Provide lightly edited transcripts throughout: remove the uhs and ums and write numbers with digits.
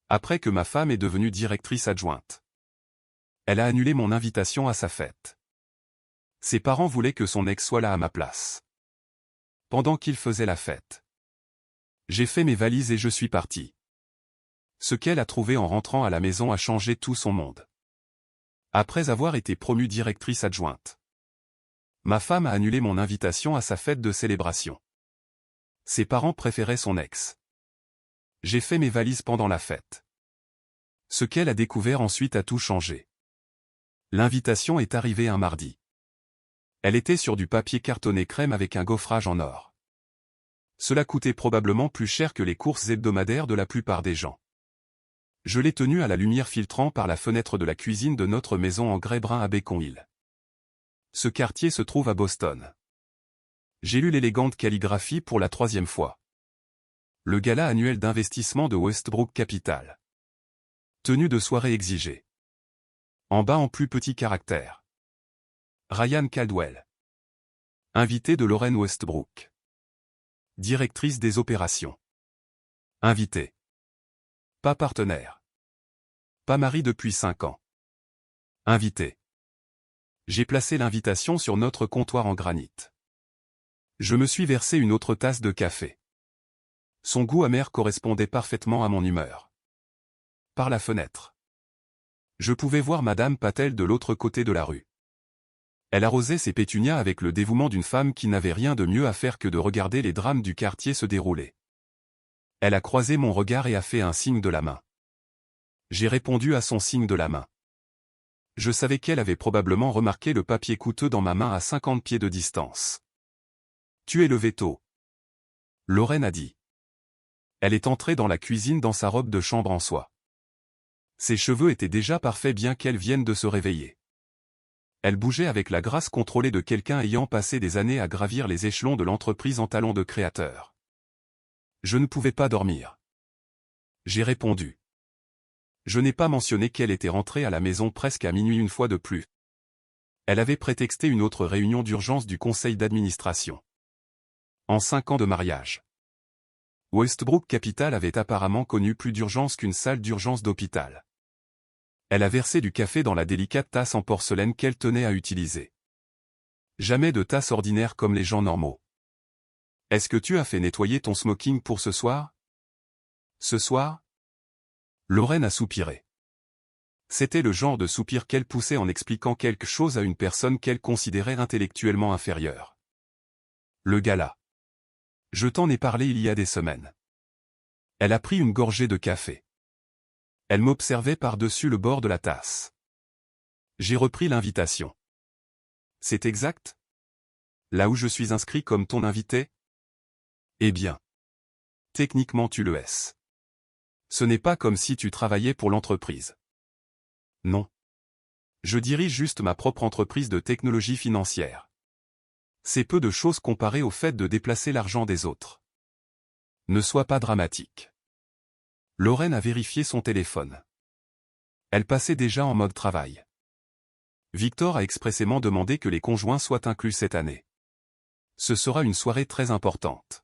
Après que ma femme est devenue directrice adjointe. Elle a annulé mon invitation à sa fête. Ses parents voulaient que son ex soit là à ma place. Pendant qu'il faisait la fête. J'ai fait mes valises et je suis parti. Ce qu'elle a trouvé en rentrant à la maison a changé tout son monde. Après avoir été promue directrice adjointe. Ma femme a annulé mon invitation à sa fête de célébration. Ses parents préféraient son ex. J'ai fait mes valises pendant la fête. Ce qu'elle a découvert ensuite a tout changé. L'invitation est arrivée un mardi. Elle était sur du papier cartonné crème avec un gaufrage en or. Cela coûtait probablement plus cher que les courses hebdomadaires de la plupart des gens. Je l'ai tenue à la lumière filtrant par la fenêtre de la cuisine de notre maison en grès brun à Beacon Hill. Ce quartier se trouve à Boston. J'ai lu l'élégante calligraphie pour la 3e fois. Le gala annuel d'investissement de Westbrook Capital. Tenue de soirée exigée. En bas en plus petit caractère. Ryan Caldwell. Invité de Lauren Westbrook. Directrice des opérations. Invité. Pas partenaire. Pas mari depuis 5 ans. Invité. J'ai placé l'invitation sur notre comptoir en granit. Je me suis versé une autre tasse de café. Son goût amer correspondait parfaitement à mon humeur. Par la fenêtre. Je pouvais voir Madame Patel de l'autre côté de la rue. Elle arrosait ses pétunias avec le dévouement d'une femme qui n'avait rien de mieux à faire que de regarder les drames du quartier se dérouler. Elle a croisé mon regard et a fait un signe de la main. J'ai répondu à son signe de la main. Je savais qu'elle avait probablement remarqué le papier coûteux dans ma main à 50 pieds de distance. Tu es levé tôt. Lauren a dit. Elle est entrée dans la cuisine dans sa robe de chambre en soie. Ses cheveux étaient déjà parfaits bien qu'elle vienne de se réveiller. Elle bougeait avec la grâce contrôlée de quelqu'un ayant passé des années à gravir les échelons de l'entreprise en talons de créateur. Je ne pouvais pas dormir. J'ai répondu. Je n'ai pas mentionné qu'elle était rentrée à la maison presque à minuit une fois de plus. Elle avait prétexté une autre réunion d'urgence du conseil d'administration. En 5 ans de mariage. Westbrook Capital avait apparemment connu plus d'urgence qu'une salle d'urgence d'hôpital. Elle a versé du café dans la délicate tasse en porcelaine qu'elle tenait à utiliser. Jamais de tasse ordinaire comme les gens normaux. Est-ce que tu as fait nettoyer ton smoking pour ce soir? Ce soir? Lauren a soupiré. C'était le genre de soupir qu'elle poussait en expliquant quelque chose à une personne qu'elle considérait intellectuellement inférieure. Le gala. Je t'en ai parlé il y a des semaines. Elle a pris une gorgée de café. Elle m'observait par-dessus le bord de la tasse. J'ai repris l'invitation. C'est exact? Là où je suis inscrit comme ton invité? Eh bien. Techniquement tu le es. Ce n'est pas comme si tu travaillais pour l'entreprise. Non. Je dirige juste ma propre entreprise de technologie financière. C'est peu de choses comparé au fait de déplacer l'argent des autres. Ne sois pas dramatique. Lauren a vérifié son téléphone. Elle passait déjà en mode travail. Victor a expressément demandé que les conjoints soient inclus cette année. Ce sera une soirée très importante.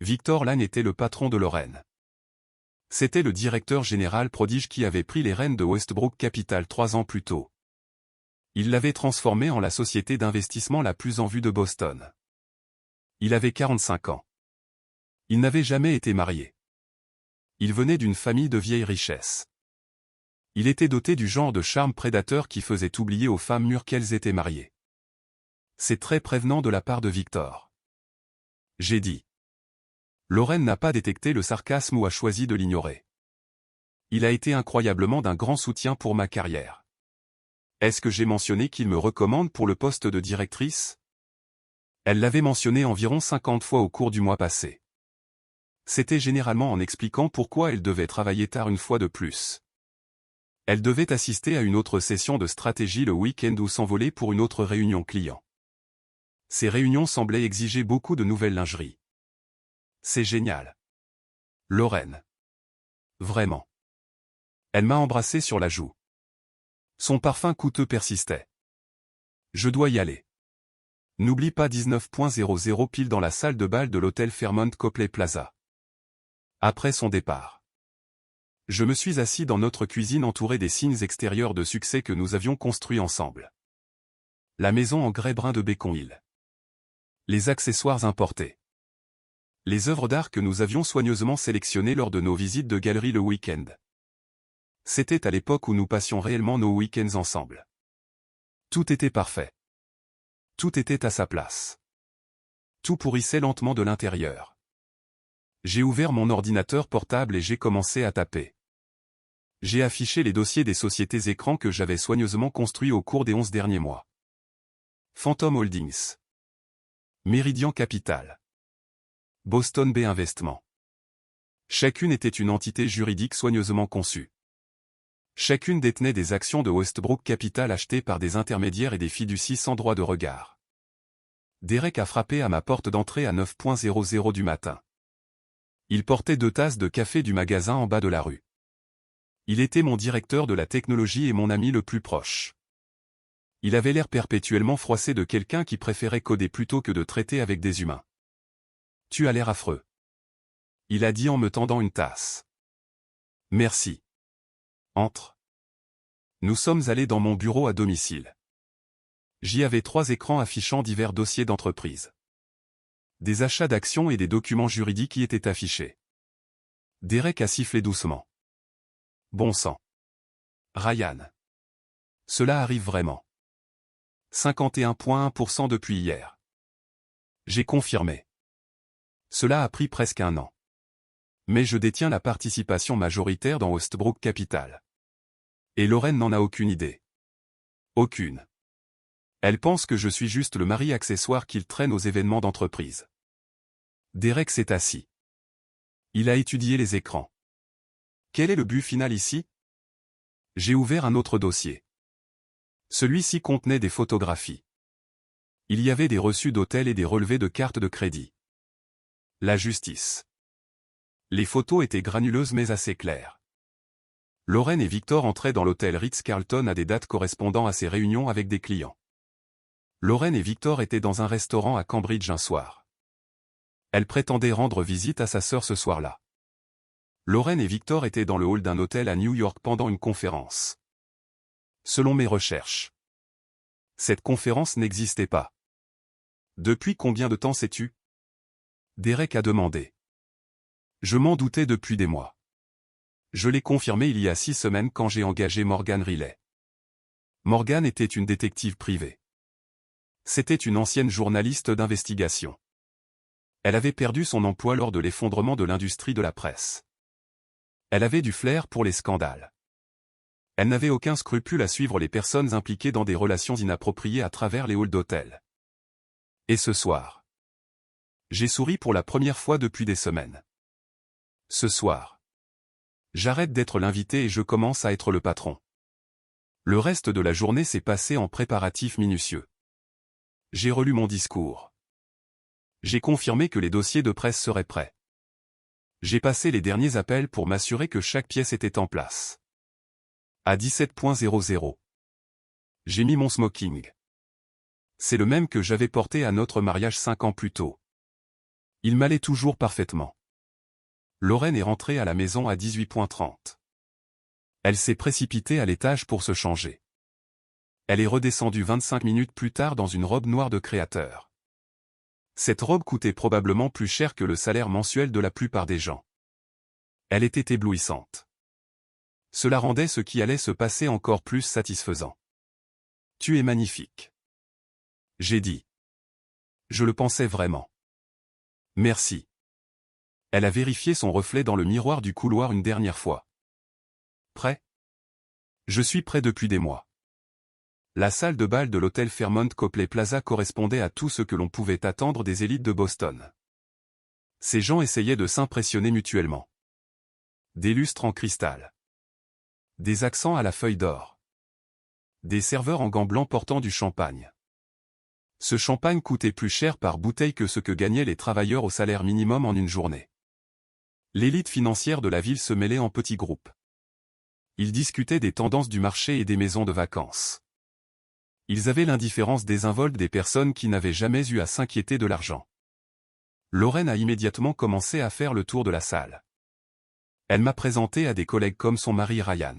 Victor Lane était le patron de Lauren. C'était le directeur général prodige qui avait pris les rênes de Westbrook Capital 3 ans plus tôt. Il l'avait transformé en la société d'investissement la plus en vue de Boston. Il avait 45 ans. Il n'avait jamais été marié. Il venait d'une famille de vieille richesse. Il était doté du genre de charme prédateur qui faisait oublier aux femmes mûres qu'elles étaient mariées. C'est très prévenant de la part de Victor. J'ai dit. Lauren n'a pas détecté le sarcasme ou a choisi de l'ignorer. Il a été incroyablement d'un grand soutien pour ma carrière. Est-ce que j'ai mentionné qu'il me recommande pour le poste de directrice? Elle l'avait mentionné environ 50 fois au cours du mois passé. C'était généralement en expliquant pourquoi elle devait travailler tard une fois de plus. Elle devait assister à une autre session de stratégie le week-end ou s'envoler pour une autre réunion client. Ces réunions semblaient exiger beaucoup de nouvelles lingeries. C'est génial. Lauren. Vraiment. Elle m'a embrassé sur la joue. Son parfum coûteux persistait. Je dois y aller. N'oublie pas 19.00 pile dans la salle de bal de l'hôtel Fairmont Copley Plaza. Après son départ. Je me suis assis dans notre cuisine entouré des signes extérieurs de succès que nous avions construits ensemble. La maison en grès brun de Beacon Hill. Les accessoires importés. Les œuvres d'art que nous avions soigneusement sélectionnées lors de nos visites de galerie le week-end. C'était à l'époque où nous passions réellement nos week-ends ensemble. Tout était parfait. Tout était à sa place. Tout pourrissait lentement de l'intérieur. J'ai ouvert mon ordinateur portable et j'ai commencé à taper. J'ai affiché les dossiers des sociétés écrans que j'avais soigneusement construits au cours des 11 derniers mois. Phantom Holdings. Meridian Capital. Boston Bay Investment. Chacune était une entité juridique soigneusement conçue. Chacune détenait des actions de Westbrook Capital achetées par des intermédiaires et des fiducies sans droit de regard. Derek a frappé à ma porte d'entrée à 9h00 du matin. Il portait 2 tasses de café du magasin en bas de la rue. Il était mon directeur de la technologie et mon ami le plus proche. Il avait l'air perpétuellement froissé de quelqu'un qui préférait coder plutôt que de traiter avec des humains. « Tu as l'air affreux. » Il a dit en me tendant une tasse. « Merci. » Entre. Nous sommes allés dans mon bureau à domicile. J'y avais 3 écrans affichant divers dossiers d'entreprise. Des achats d'actions et des documents juridiques y étaient affichés. Derek a sifflé doucement. Bon sang. Ryan. Cela arrive vraiment. 51,1% depuis hier. J'ai confirmé. Cela a pris presque 1 an. Mais je détiens la participation majoritaire dans Westbrook Capital. Et Lorraine n'en a aucune idée. Aucune. Elle pense que je suis juste le mari accessoire qu'il traîne aux événements d'entreprise. Derek s'est assis. Il a étudié les écrans. Quel est le but final ici? J'ai ouvert un autre dossier. Celui-ci contenait des photographies. Il y avait des reçus d'hôtel et des relevés de cartes de crédit. La justice. Les photos étaient granuleuses mais assez claires. Lorraine et Victor entraient dans l'hôtel Ritz-Carlton à des dates correspondant à ses réunions avec des clients. Lorraine et Victor étaient dans un restaurant à Cambridge un soir. Elle prétendait rendre visite à sa sœur ce soir-là. Lorraine et Victor étaient dans le hall d'un hôtel à New York pendant une conférence. Selon mes recherches, cette conférence n'existait pas. Depuis combien de temps sais-tu? Derek a demandé. Je m'en doutais depuis des mois. Je l'ai confirmé il y a 6 semaines quand j'ai engagé Morgan Riley. Morgan était une détective privée. C'était une ancienne journaliste d'investigation. Elle avait perdu son emploi lors de l'effondrement de l'industrie de la presse. Elle avait du flair pour les scandales. Elle n'avait aucun scrupule à suivre les personnes impliquées dans des relations inappropriées à travers les halls d'hôtel. Et ce soir, j'ai souri pour la première fois depuis des semaines. Ce soir, j'arrête d'être l'invité et je commence à être le patron. Le reste de la journée s'est passé en préparatifs minutieux. J'ai relu mon discours. J'ai confirmé que les dossiers de presse seraient prêts. J'ai passé les derniers appels pour m'assurer que chaque pièce était en place. À 17h00. J'ai mis mon smoking. C'est le même que j'avais porté à notre mariage 5 ans plus tôt. Il m'allait toujours parfaitement. Lorraine est rentrée à la maison à 18h30. Elle s'est précipitée à l'étage pour se changer. Elle est redescendue 25 minutes plus tard dans une robe noire de créateur. Cette robe coûtait probablement plus cher que le salaire mensuel de la plupart des gens. Elle était éblouissante. Cela rendait ce qui allait se passer encore plus satisfaisant. « Tu es magnifique. » J'ai dit. Je le pensais vraiment. Merci. Elle a vérifié son reflet dans le miroir du couloir une dernière fois. Prêt? Je suis prêt depuis des mois. La salle de bal de l'hôtel Fairmont Copley Plaza correspondait à tout ce que l'on pouvait attendre des élites de Boston. Ces gens essayaient de s'impressionner mutuellement. Des lustres en cristal. Des accents à la feuille d'or. Des serveurs en gants blancs portant du champagne. Ce champagne coûtait plus cher par bouteille que ce que gagnaient les travailleurs au salaire minimum en une journée. L'élite financière de la ville se mêlait en petits groupes. Ils discutaient des tendances du marché et des maisons de vacances. Ils avaient l'indifférence désinvolte des personnes qui n'avaient jamais eu à s'inquiéter de l'argent. Lorraine a immédiatement commencé à faire le tour de la salle. Elle m'a présenté à des collègues comme son mari Ryan.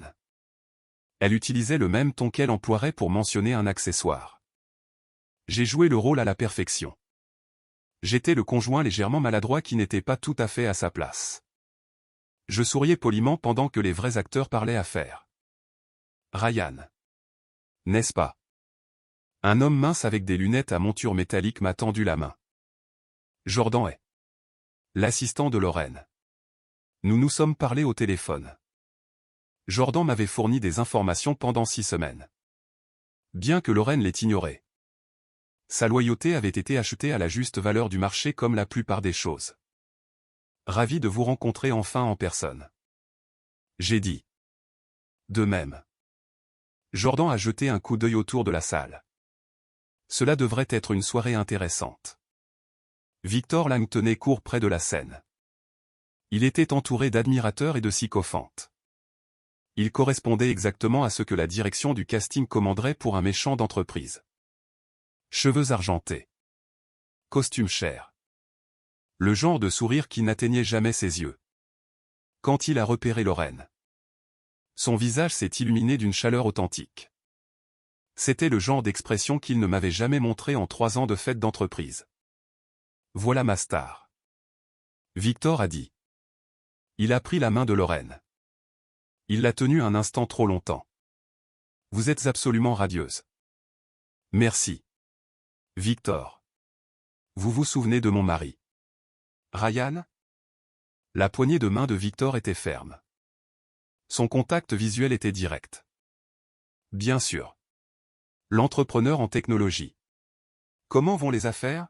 Elle utilisait le même ton qu'elle emploierait pour mentionner un accessoire. J'ai joué le rôle à la perfection. J'étais le conjoint légèrement maladroit qui n'était pas tout à fait à sa place. Je souriais poliment pendant que les vrais acteurs parlaient affaires. Ryan. N'est-ce pas? Un homme mince avec des lunettes à monture métallique m'a tendu la main. Jordan est l'assistant de Lorraine. Nous nous sommes parlé au téléphone. Jordan m'avait fourni des informations pendant 6 semaines. Bien que Lorraine l'ait ignoré. Sa loyauté avait été achetée à la juste valeur du marché comme la plupart des choses. Ravi de vous rencontrer enfin en personne. J'ai dit. De même. Jordan a jeté un coup d'œil autour de la salle. Cela devrait être une soirée intéressante. Victor Lang tenait court près de la scène. Il était entouré d'admirateurs et de sycophantes. Il correspondait exactement à ce que la direction du casting commanderait pour un méchant d'entreprise. Cheveux argentés. Costume cher. Le genre de sourire qui n'atteignait jamais ses yeux. Quand il a repéré Lorraine. Son visage s'est illuminé d'une chaleur authentique. C'était le genre d'expression qu'il ne m'avait jamais montré en 3 ans de fête d'entreprise. Voilà ma star. Victor a dit. Il a pris la main de Lorraine. Il l'a tenue un instant trop longtemps. Vous êtes absolument radieuse. Merci. Victor. Vous vous souvenez de mon mari? Ryan? La poignée de main de Victor était ferme. Son contact visuel était direct. Bien sûr. L'entrepreneur en technologie. Comment vont les affaires?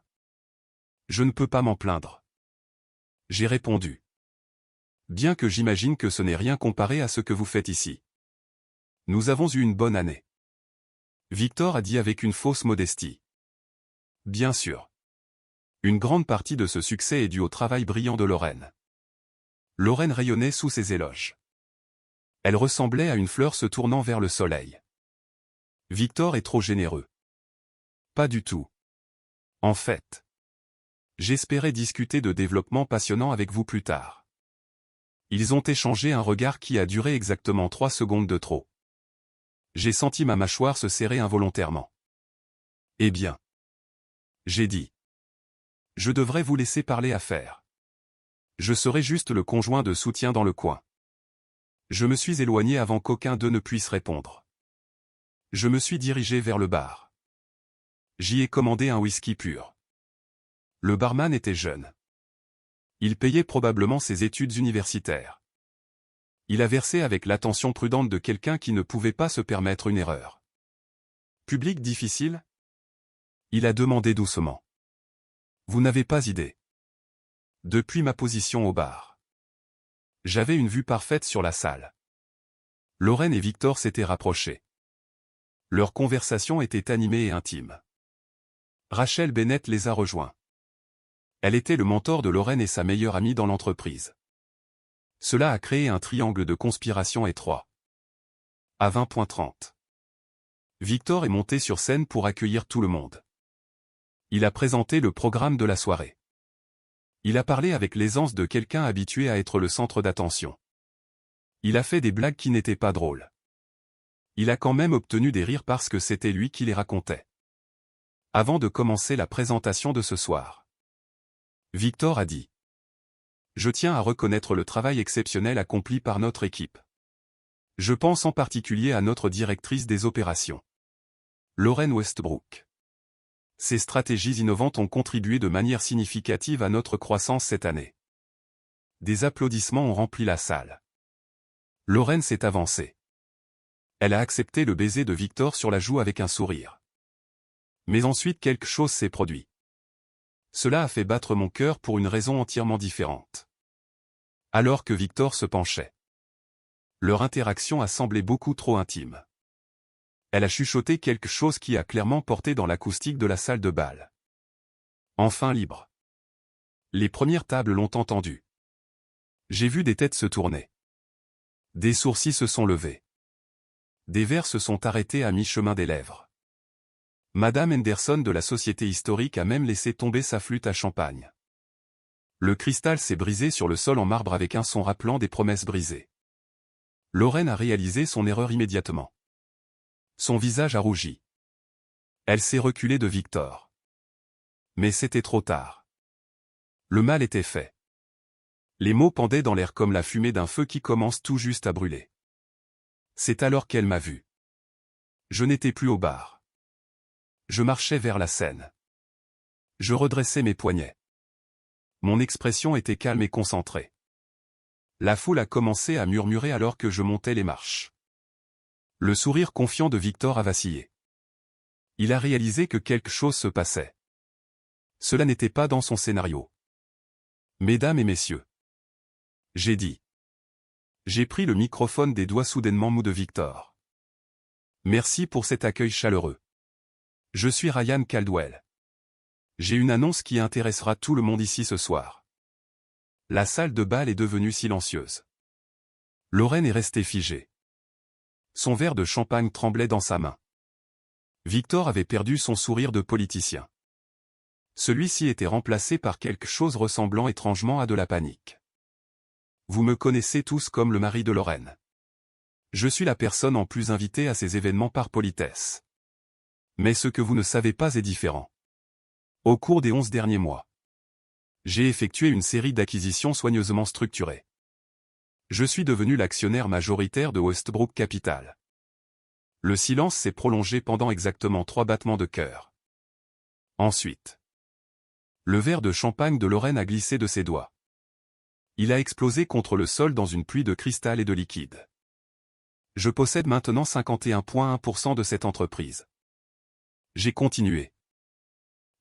Je ne peux pas m'en plaindre. J'ai répondu. Bien que j'imagine que ce n'est rien comparé à ce que vous faites ici. Nous avons eu une bonne année. Victor a dit avec une fausse modestie. Bien sûr. Une grande partie de ce succès est due au travail brillant de Lorraine. Lorraine rayonnait sous ses éloges. Elle ressemblait à une fleur se tournant vers le soleil. Victor est trop généreux. Pas du tout. En fait. J'espérais discuter de développement passionnant avec vous plus tard. Ils ont échangé un regard qui a duré exactement 3 secondes de trop. J'ai senti ma mâchoire se serrer involontairement. Eh bien. J'ai dit. Je devrais vous laisser parler affaires. Je serai juste le conjoint de soutien dans le coin. Je me suis éloigné avant qu'aucun d'eux ne puisse répondre. Je me suis dirigé vers le bar. J'y ai commandé un whisky pur. Le barman était jeune. Il payait probablement ses études universitaires. Il a versé avec l'attention prudente de quelqu'un qui ne pouvait pas se permettre une erreur. Public difficile? Il a demandé doucement. Vous n'avez pas idée. Depuis ma position au bar. J'avais une vue parfaite sur la salle. Lorraine et Victor s'étaient rapprochés. Leur conversation était animée et intime. Rachel Bennett les a rejoints. Elle était le mentor de Lorraine et sa meilleure amie dans l'entreprise. Cela a créé un triangle de conspiration étroit. À 20h30. Victor est monté sur scène pour accueillir tout le monde. Il a présenté le programme de la soirée. Il a parlé avec l'aisance de quelqu'un habitué à être le centre d'attention. Il a fait des blagues qui n'étaient pas drôles. Il a quand même obtenu des rires parce que c'était lui qui les racontait. Avant de commencer la présentation de ce soir. Victor a dit. Je tiens à reconnaître le travail exceptionnel accompli par notre équipe. Je pense en particulier à notre directrice des opérations. Lorraine Westbrook. Ces stratégies innovantes ont contribué de manière significative à notre croissance cette année. Des applaudissements ont rempli la salle. Lorraine s'est avancée. Elle a accepté le baiser de Victor sur la joue avec un sourire. Mais ensuite quelque chose s'est produit. Cela a fait battre mon cœur pour une raison entièrement différente. Alors que Victor se penchait. Leur interaction a semblé beaucoup trop intime. Elle a chuchoté quelque chose qui a clairement porté dans l'acoustique de la salle de bal. Enfin libre. Les premières tables l'ont entendu. J'ai vu des têtes se tourner. Des sourcils se sont levés. Des vers se sont arrêtés à mi-chemin des lèvres. Madame Henderson de la Société historique a même laissé tomber sa flûte à champagne. Le cristal s'est brisé sur le sol en marbre avec un son rappelant des promesses brisées. Lorraine a réalisé son erreur immédiatement. Son visage a rougi. Elle s'est reculée de Victor. Mais c'était trop tard. Le mal était fait. Les mots pendaient dans l'air comme la fumée d'un feu qui commence tout juste à brûler. C'est alors qu'elle m'a vu. Je n'étais plus au bar. Je marchais vers la scène. Je redressais mes poignets. Mon expression était calme et concentrée. La foule a commencé à murmurer alors que je montais les marches. Le sourire confiant de Victor a vacillé. Il a réalisé que quelque chose se passait. Cela n'était pas dans son scénario. Mesdames et messieurs. J'ai dit. J'ai pris le microphone des doigts soudainement mous de Victor. Merci pour cet accueil chaleureux. Je suis Ryan Caldwell. J'ai une annonce qui intéressera tout le monde ici ce soir. La salle de bal est devenue silencieuse. Lorraine est restée figée. Son verre de champagne tremblait dans sa main. Victor avait perdu son sourire de politicien. Celui-ci était remplacé par quelque chose ressemblant étrangement à de la panique. Vous me connaissez tous comme le mari de Lorraine. Je suis la personne en plus invitée à ces événements par politesse. Mais ce que vous ne savez pas est différent. Au cours des 11 derniers mois, j'ai effectué une série d'acquisitions soigneusement structurées. Je suis devenu l'actionnaire majoritaire de Westbrook Capital. Le silence s'est prolongé pendant exactement 3 battements de cœur. Ensuite, le verre de champagne de Lorraine a glissé de ses doigts. Il a explosé contre le sol dans une pluie de cristal et de liquide. Je possède maintenant 51,1% de cette entreprise. J'ai continué.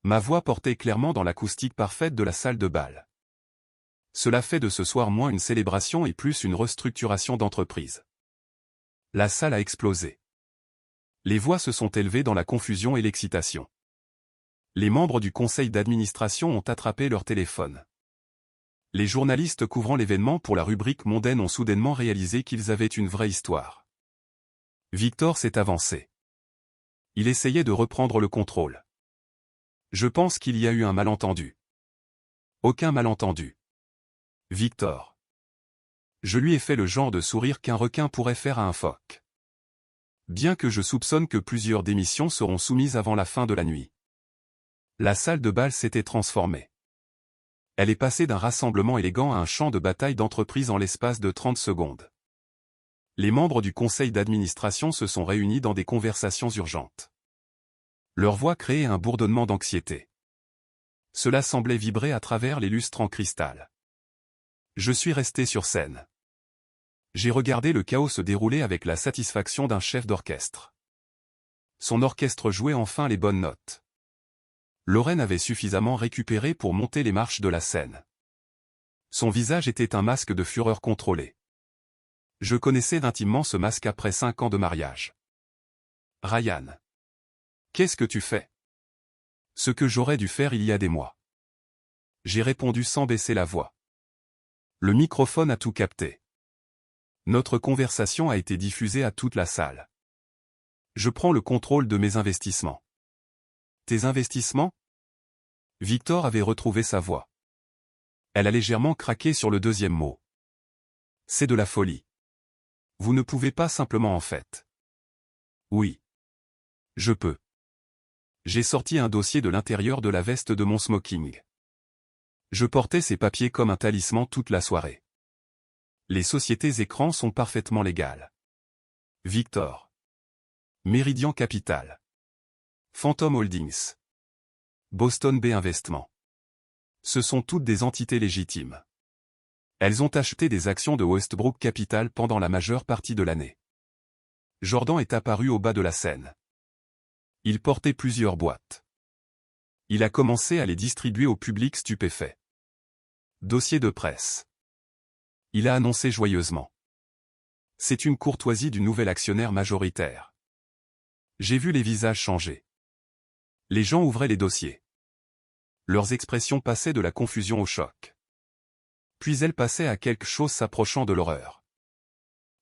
Ma voix portait clairement dans l'acoustique parfaite de la salle de bal. Cela fait de ce soir moins une célébration et plus une restructuration d'entreprise. La salle a explosé. Les voix se sont élevées dans la confusion et l'excitation. Les membres du conseil d'administration ont attrapé leur téléphone. Les journalistes couvrant l'événement pour la rubrique mondaine ont soudainement réalisé qu'ils avaient une vraie histoire. Victor s'est avancé. Il essayait de reprendre le contrôle. Je pense qu'il y a eu un malentendu. Aucun malentendu. Victor. Je lui ai fait le genre de sourire qu'un requin pourrait faire à un phoque. Bien que je soupçonne que plusieurs démissions seront soumises avant la fin de la nuit. La salle de bal s'était transformée. Elle est passée d'un rassemblement élégant à un champ de bataille d'entreprise en l'espace de 30 secondes. Les membres du conseil d'administration se sont réunis dans des conversations urgentes. Leur voix créait un bourdonnement d'anxiété. Cela semblait vibrer à travers les lustres en cristal. Je suis resté sur scène. J'ai regardé le chaos se dérouler avec la satisfaction d'un chef d'orchestre. Son orchestre jouait enfin les bonnes notes. Lorraine avait suffisamment récupéré pour monter les marches de la scène. Son visage était un masque de fureur contrôlée. Je connaissais intimement ce masque après 5 ans de mariage. Ryan. Qu'est-ce que tu fais? Ce que j'aurais dû faire il y a des mois. J'ai répondu sans baisser la voix. Le microphone a tout capté. Notre conversation a été diffusée à toute la salle. Je prends le contrôle de mes investissements. Tes investissements? Victor avait retrouvé sa voix. Elle a légèrement craqué sur le deuxième mot. C'est de la folie. Vous ne pouvez pas simplement en fait. Oui. Je peux. J'ai sorti un dossier de l'intérieur de la veste de mon smoking. Je portais ces papiers comme un talisman toute la soirée. Les sociétés écrans sont parfaitement légales. Victor. Meridian Capital. Phantom Holdings. Boston Bay Investment. Ce sont toutes des entités légitimes. Elles ont acheté des actions de Westbrook Capital pendant la majeure partie de l'année. Jordan est apparu au bas de la scène. Il portait plusieurs boîtes. Il a commencé à les distribuer au public stupéfait. Dossier de presse. Il a annoncé joyeusement. C'est une courtoisie du nouvel actionnaire majoritaire. J'ai vu les visages changer. Les gens ouvraient les dossiers. Leurs expressions passaient de la confusion au choc. Puis elles passaient à quelque chose s'approchant de l'horreur.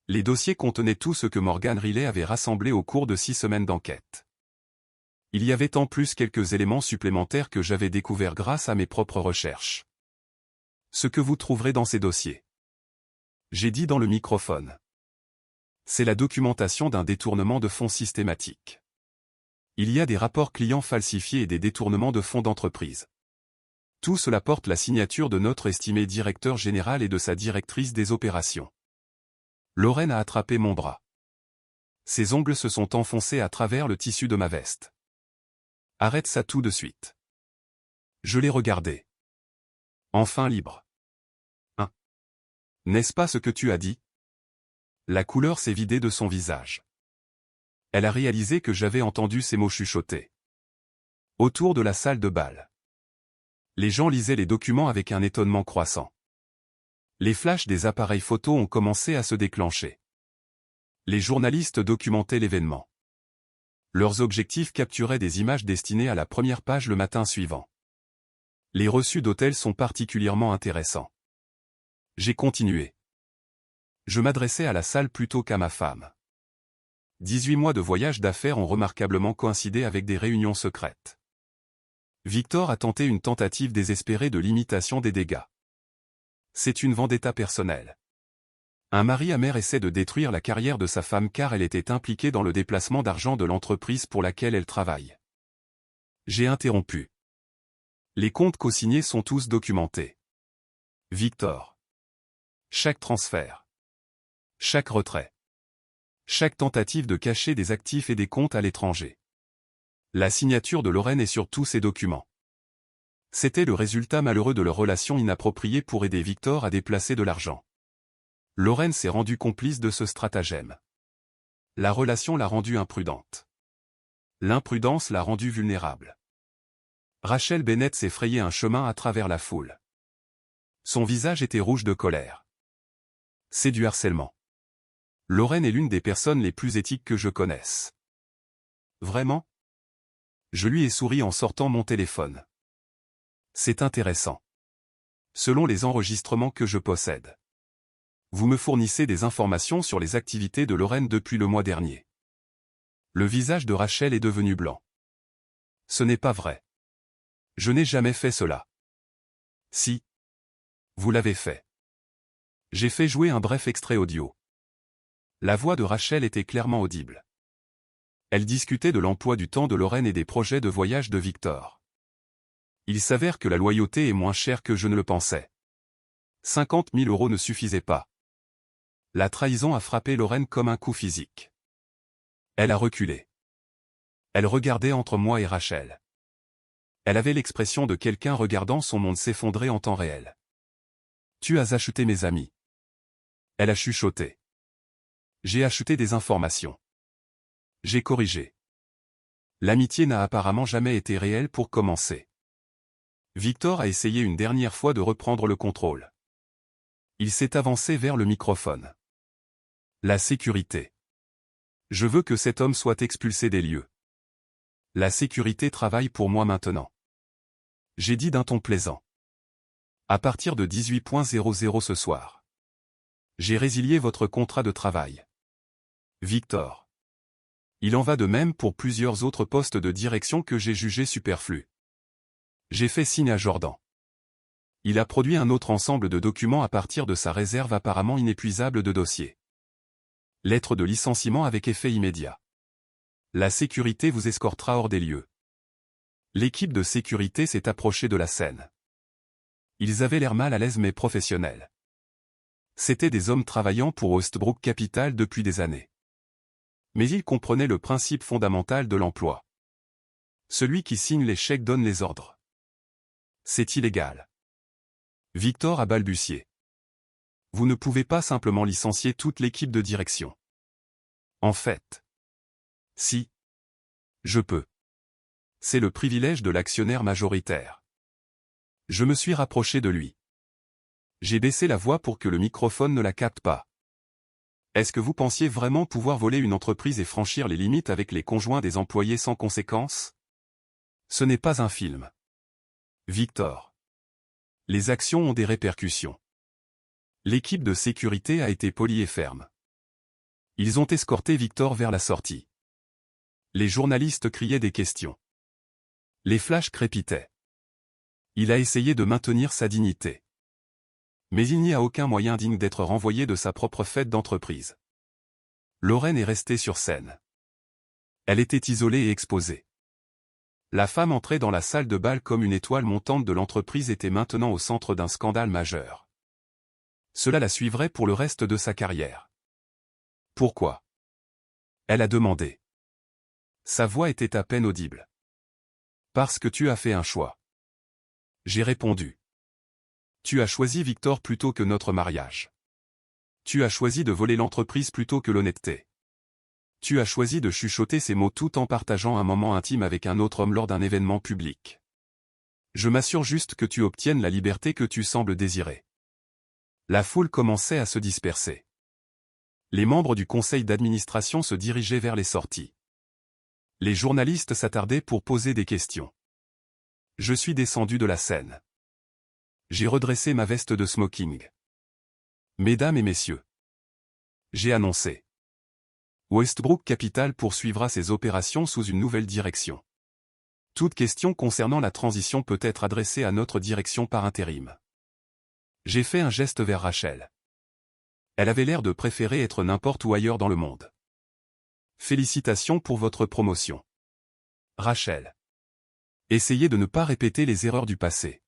Les dossiers contenaient tout ce que Morgan Riley avait rassemblé au cours de 6 semaines d'enquête. Il y avait en plus quelques éléments supplémentaires que j'avais découverts grâce à mes propres recherches. Ce que vous trouverez dans ces dossiers. J'ai dit dans le microphone. C'est la documentation d'un détournement de fonds systématique. Il y a des rapports clients falsifiés et des détournements de fonds d'entreprise. Tout cela porte la signature de notre estimé directeur général et de sa directrice des opérations. Lorraine a attrapé mon bras. Ses ongles se sont enfoncés à travers le tissu de ma veste. Arrête ça tout de suite. Je l'ai regardé. Enfin libre. Hein? N'est-ce pas ce que tu as dit? La couleur s'est vidée de son visage. Elle a réalisé que j'avais entendu ces mots chuchotés. Autour de la salle de bal. Les gens lisaient les documents avec un étonnement croissant. Les flashs des appareils photo ont commencé à se déclencher. Les journalistes documentaient l'événement. Leurs objectifs capturaient des images destinées à la première page le matin suivant. Les reçus d'hôtel sont particulièrement intéressants. J'ai continué. Je m'adressais à la salle plutôt qu'à ma femme. 18 mois de voyage d'affaires ont remarquablement coïncidé avec des réunions secrètes. Victor a tenté une tentative désespérée de limitation des dégâts. C'est une vendetta personnelle. Un mari amer essaie de détruire la carrière de sa femme car elle était impliquée dans le déplacement d'argent de l'entreprise pour laquelle elle travaille. J'ai interrompu. Les comptes co-signés sont tous documentés. Victor. Chaque transfert. Chaque retrait. Chaque tentative de cacher des actifs et des comptes à l'étranger. La signature de Lorraine est sur tous ces documents. C'était le résultat malheureux de leur relation inappropriée pour aider Victor à déplacer de l'argent. Lorraine s'est rendue complice de ce stratagème. La relation l'a rendue imprudente. L'imprudence l'a rendue vulnérable. Rachel Bennett s'est frayé un chemin à travers la foule. Son visage était rouge de colère. C'est du harcèlement. Lorraine est l'une des personnes les plus éthiques que je connaisse. Vraiment? Je lui ai souri en sortant mon téléphone. C'est intéressant. Selon les enregistrements que je possède. Vous me fournissez des informations sur les activités de Lorraine depuis le mois dernier. Le visage de Rachel est devenu blanc. Ce n'est pas vrai. Je n'ai jamais fait cela. Si. Vous l'avez fait. J'ai fait jouer un bref extrait audio. La voix de Rachel était clairement audible. Elle discutait de l'emploi du temps de Lorraine et des projets de voyage de Victor. Il s'avère que la loyauté est moins chère que je ne le pensais. 50 000 € ne suffisaient pas. La trahison a frappé Lorraine comme un coup physique. Elle a reculé. Elle regardait entre moi et Rachel. Elle avait l'expression de quelqu'un regardant son monde s'effondrer en temps réel. Tu as acheté mes amis. Elle a chuchoté. J'ai acheté des informations. J'ai corrigé. L'amitié n'a apparemment jamais été réelle pour commencer. Victor a essayé une dernière fois de reprendre le contrôle. Il s'est avancé vers le microphone. La sécurité. Je veux que cet homme soit expulsé des lieux. La sécurité travaille pour moi maintenant. J'ai dit d'un ton plaisant. À partir de 18:00 ce soir. J'ai résilié votre contrat de travail. Victor. Il en va de même pour plusieurs autres postes de direction que j'ai jugés superflus. J'ai fait signe à Jordan. Il a produit un autre ensemble de documents à partir de sa réserve apparemment inépuisable de dossiers. Lettre de licenciement avec effet immédiat. La sécurité vous escortera hors des lieux. L'équipe de sécurité s'est approchée de la scène. Ils avaient l'air mal à l'aise mais professionnels. C'étaient des hommes travaillant pour Ostbrook Capital depuis des années. Mais ils comprenaient le principe fondamental de l'emploi. Celui qui signe les chèques donne les ordres. C'est illégal. Victor a balbutié. Vous ne pouvez pas simplement licencier toute l'équipe de direction. En fait. Si. Je peux. C'est le privilège de l'actionnaire majoritaire. Je me suis rapproché de lui. J'ai baissé la voix pour que le microphone ne la capte pas. Est-ce que vous pensiez vraiment pouvoir voler une entreprise et franchir les limites avec les conjoints des employés sans conséquence? Ce n'est pas un film. Victor. Les actions ont des répercussions. L'équipe de sécurité a été polie et ferme. Ils ont escorté Victor vers la sortie. Les journalistes criaient des questions. Les flashs crépitaient. Il a essayé de maintenir sa dignité. Mais il n'y a aucun moyen digne d'être renvoyé de sa propre fête d'entreprise. Lorraine est restée sur scène. Elle était isolée et exposée. La femme entrée dans la salle de bal comme une étoile montante de l'entreprise était maintenant au centre d'un scandale majeur. Cela la suivrait pour le reste de sa carrière. Pourquoi? Elle a demandé. Sa voix était à peine audible. Parce que tu as fait un choix. J'ai répondu. Tu as choisi Victor plutôt que notre mariage. Tu as choisi de voler l'entreprise plutôt que l'honnêteté. Tu as choisi de chuchoter ces mots tout en partageant un moment intime avec un autre homme lors d'un événement public. Je m'assure juste que tu obtiennes la liberté que tu sembles désirer. La foule commençait à se disperser. Les membres du conseil d'administration se dirigeaient vers les sorties. Les journalistes s'attardaient pour poser des questions. Je suis descendu de la scène. J'ai redressé ma veste de smoking. Mesdames et messieurs, j'ai annoncé. Westbrook Capital poursuivra ses opérations sous une nouvelle direction. Toute question concernant la transition peut être adressée à notre direction par intérim. J'ai fait un geste vers Rachel. Elle avait l'air de préférer être n'importe où ailleurs dans le monde. Félicitations pour votre promotion. Rachel. Essayez de ne pas répéter les erreurs du passé.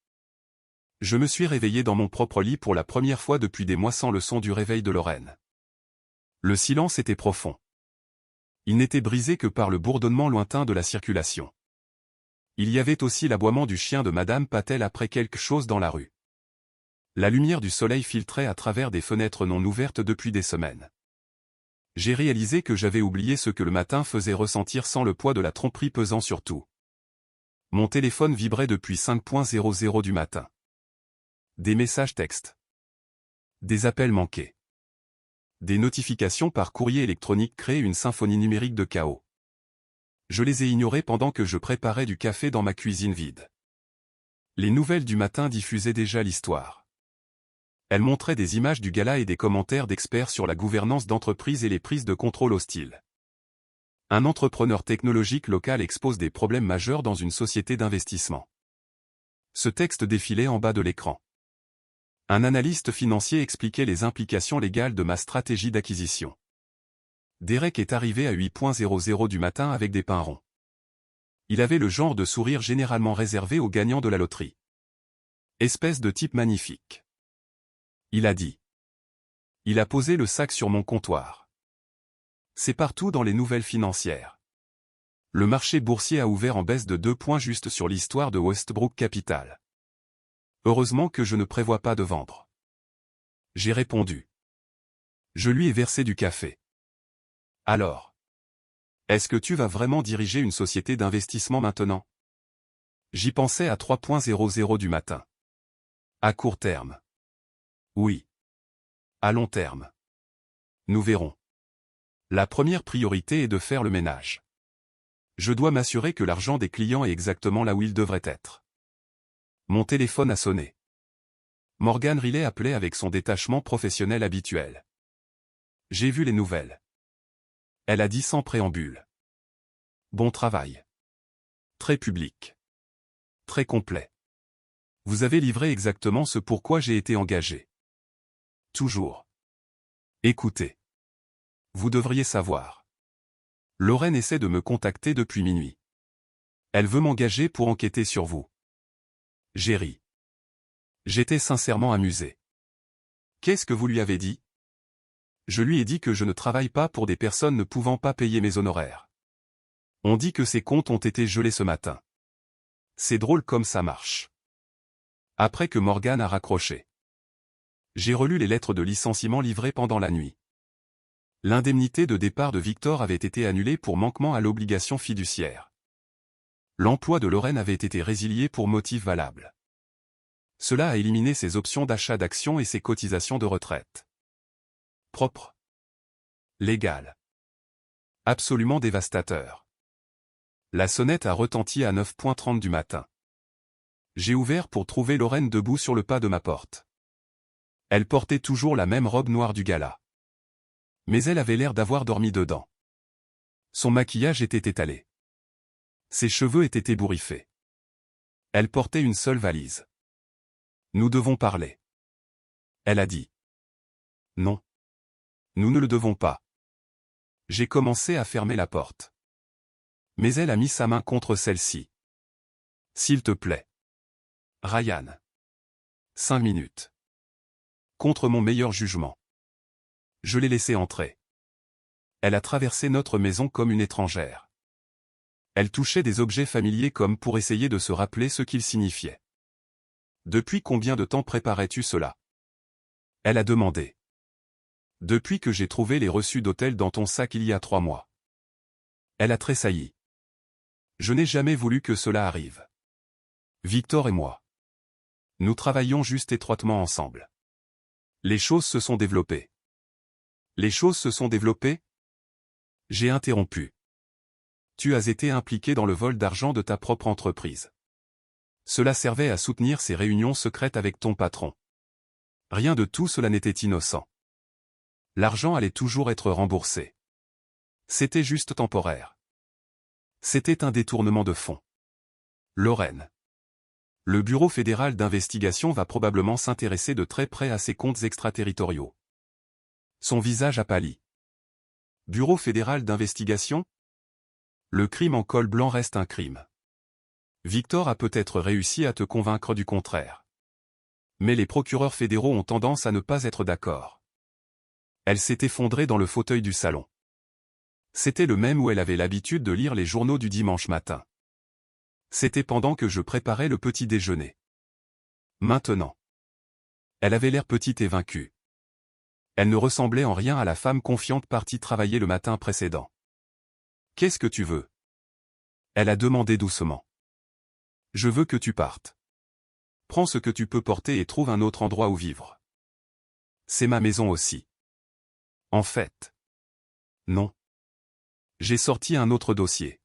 Je me suis réveillé dans mon propre lit pour la première fois depuis des mois sans le son du réveil de Lorraine. Le silence était profond. Il n'était brisé que par le bourdonnement lointain de la circulation. Il y avait aussi l'aboiement du chien de Madame Patel après quelque chose dans la rue. La lumière du soleil filtrait à travers des fenêtres non ouvertes depuis des semaines. J'ai réalisé que j'avais oublié ce que le matin faisait ressentir sans le poids de la tromperie pesant sur tout. Mon téléphone vibrait depuis 5:00 du matin. Des messages textes. Des appels manqués. Des notifications par courrier électronique créaient une symphonie numérique de chaos. Je les ai ignorées pendant que je préparais du café dans ma cuisine vide. Les nouvelles du matin diffusaient déjà l'histoire. Elles montraient des images du gala et des commentaires d'experts sur la gouvernance d'entreprise et les prises de contrôle hostiles. Un entrepreneur technologique local expose des problèmes majeurs dans une société d'investissement. Ce texte défilait en bas de l'écran. Un analyste financier expliquait les implications légales de ma stratégie d'acquisition. Derek est arrivé à 8:00 du matin avec des pains ronds. Il avait le genre de sourire généralement réservé aux gagnants de la loterie. Espèce de type magnifique. Il a dit. Il a posé le sac sur mon comptoir. C'est partout dans les nouvelles financières. Le marché boursier a ouvert en baisse de 2 points juste sur l'histoire de Westbrook Capital. Heureusement que je ne prévois pas de vendre. J'ai répondu. Je lui ai versé du café. Alors. Est-ce que tu vas vraiment diriger une société d'investissement maintenant? J'y pensais à 3:00 du matin. À court terme. Oui. À long terme. Nous verrons. La première priorité est de faire le ménage. Je dois m'assurer que l'argent des clients est exactement là où il devrait être. Mon téléphone a sonné. Morgan Riley appelait avec son détachement professionnel habituel. J'ai vu les nouvelles. Elle a dit sans préambule. Bon travail. Très public. Très complet. Vous avez livré exactement ce pourquoi j'ai été engagé. Toujours. Écoutez. Vous devriez savoir. Lorraine essaie de me contacter depuis minuit. Elle veut m'engager pour enquêter sur vous. J'ai ri. J'étais sincèrement amusé. Qu'est-ce que vous lui avez dit? Je lui ai dit que je ne travaille pas pour des personnes ne pouvant pas payer mes honoraires. On dit que ses comptes ont été gelés ce matin. C'est drôle comme ça marche. Après que Morgan a raccroché. J'ai relu les lettres de licenciement livrées pendant la nuit. L'indemnité de départ de Victor avait été annulée pour manquement à l'obligation fiduciaire. L'emploi de Lorraine avait été résilié pour motif valable. Cela a éliminé ses options d'achat d'actions et ses cotisations de retraite. Propre. Légal. Absolument dévastateur. La sonnette a retenti à 9:30 du matin. J'ai ouvert pour trouver Lorraine debout sur le pas de ma porte. Elle portait toujours la même robe noire du gala. Mais elle avait l'air d'avoir dormi dedans. Son maquillage était étalé. Ses cheveux étaient ébouriffés. Elle portait une seule valise. Nous devons parler. Elle a dit. Non. Nous ne le devons pas. J'ai commencé à fermer la porte. Mais elle a mis sa main contre celle-ci. S'il te plaît. Ryan. 5 minutes. Contre mon meilleur jugement. Je l'ai laissée entrer. Elle a traversé notre maison comme une étrangère. Elle touchait des objets familiers comme pour essayer de se rappeler ce qu'ils signifiaient. Depuis combien de temps préparais-tu cela? Elle a demandé. Depuis que j'ai trouvé les reçus d'hôtel dans ton sac il y a 3 mois. Elle a tressailli. Je n'ai jamais voulu que cela arrive. Victor et moi. Nous travaillions juste étroitement ensemble. Les choses se sont développées. Les choses se sont développées? J'ai interrompu. Tu as été impliqué dans le vol d'argent de ta propre entreprise. Cela servait à soutenir ces réunions secrètes avec ton patron. Rien de tout cela n'était innocent. L'argent allait toujours être remboursé. C'était juste temporaire. C'était un détournement de fonds. Lorraine. Le Bureau fédéral d'investigation va probablement s'intéresser de très près à ces comptes extraterritoriaux. Son visage a pâli. Bureau fédéral d'investigation? Le crime en col blanc reste un crime. Victor a peut-être réussi à te convaincre du contraire. Mais les procureurs fédéraux ont tendance à ne pas être d'accord. Elle s'est effondrée dans le fauteuil du salon. C'était le même où elle avait l'habitude de lire les journaux du dimanche matin. C'était pendant que je préparais le petit déjeuner. Maintenant. Elle avait l'air petite et vaincue. Elle ne ressemblait en rien à la femme confiante partie travailler le matin précédent. Qu'est-ce que tu veux? Elle a demandé doucement. Je veux que tu partes. Prends ce que tu peux porter et trouve un autre endroit où vivre. C'est ma maison aussi. En fait. Non. J'ai sorti un autre dossier.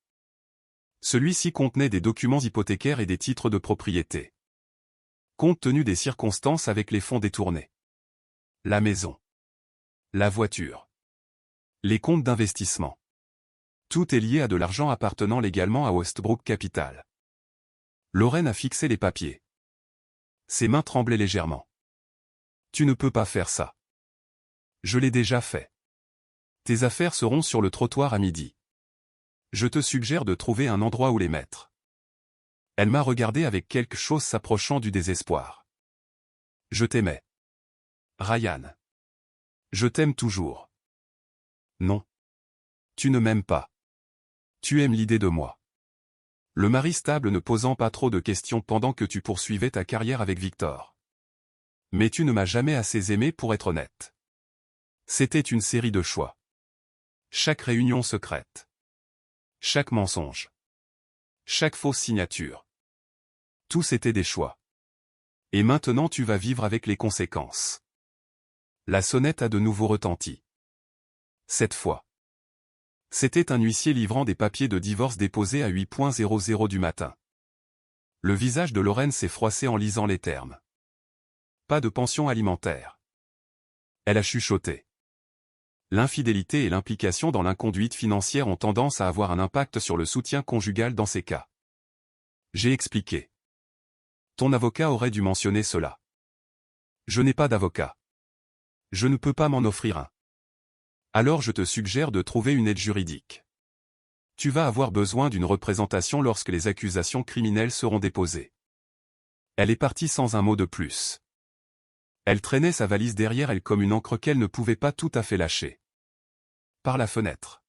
Celui-ci contenait des documents hypothécaires et des titres de propriété. Compte tenu des circonstances avec les fonds détournés. La maison. La voiture. Les comptes d'investissement. Tout est lié à de l'argent appartenant légalement à Westbrook Capital. Lorraine a fixé les papiers. Ses mains tremblaient légèrement. Tu ne peux pas faire ça. Je l'ai déjà fait. Tes affaires seront sur le trottoir à midi. Je te suggère de trouver un endroit où les mettre. Elle m'a regardé avec quelque chose s'approchant du désespoir. Je t'aimais. Ryan. Je t'aime toujours. Non. Tu ne m'aimes pas. Tu aimes l'idée de moi. Le mari stable ne posant pas trop de questions pendant que tu poursuivais ta carrière avec Victor. Mais tu ne m'as jamais assez aimé pour être honnête. C'était une série de choix. Chaque réunion secrète. Chaque mensonge. Chaque fausse signature. Tous étaient des choix. Et maintenant tu vas vivre avec les conséquences. La sonnette a de nouveau retenti. Cette fois. C'était un huissier livrant des papiers de divorce déposés à 8h00 du matin. Le visage de Lorraine s'est froissé en lisant les termes. Pas de pension alimentaire. Elle a chuchoté. L'infidélité et l'implication dans l'inconduite financière ont tendance à avoir un impact sur le soutien conjugal dans ces cas. J'ai expliqué. Ton avocat aurait dû mentionner cela. Je n'ai pas d'avocat. Je ne peux pas m'en offrir un. Alors je te suggère de trouver une aide juridique. Tu vas avoir besoin d'une représentation lorsque les accusations criminelles seront déposées. Elle est partie sans un mot de plus. Elle traînait sa valise derrière elle comme une encre qu'elle ne pouvait pas tout à fait lâcher. Par la fenêtre.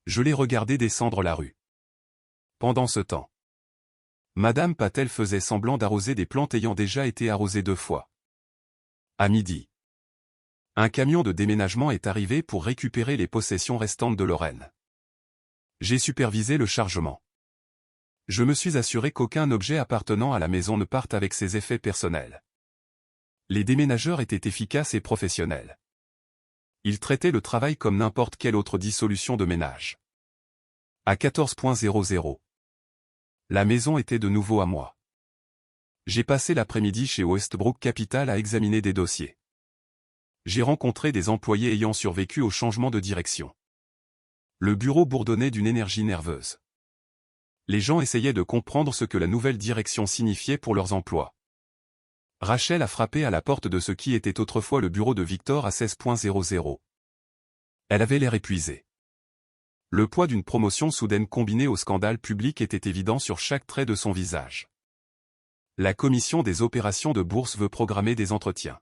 Je l'ai regardée descendre la rue. Pendant ce temps, Madame Patel faisait semblant d'arroser des plantes ayant déjà été arrosées 2 fois. À midi. Un camion de déménagement est arrivé pour récupérer les possessions restantes de Lorraine. J'ai supervisé le chargement. Je me suis assuré qu'aucun objet appartenant à la maison ne parte avec ses effets personnels. Les déménageurs étaient efficaces et professionnels. Ils traitaient le travail comme n'importe quelle autre dissolution de ménage. À 14h00. La maison était de nouveau à moi. J'ai passé l'après-midi chez Westbrook Capital à examiner des dossiers. J'ai rencontré des employés ayant survécu au changement de direction. Le bureau bourdonnait d'une énergie nerveuse. Les gens essayaient de comprendre ce que la nouvelle direction signifiait pour leurs emplois. Rachel a frappé à la porte de ce qui était autrefois le bureau de Victor à 16.00. Elle avait l'air épuisée. Le poids d'une promotion soudaine combinée au scandale public était évident sur chaque trait de son visage. La commission des opérations de bourse veut programmer des entretiens.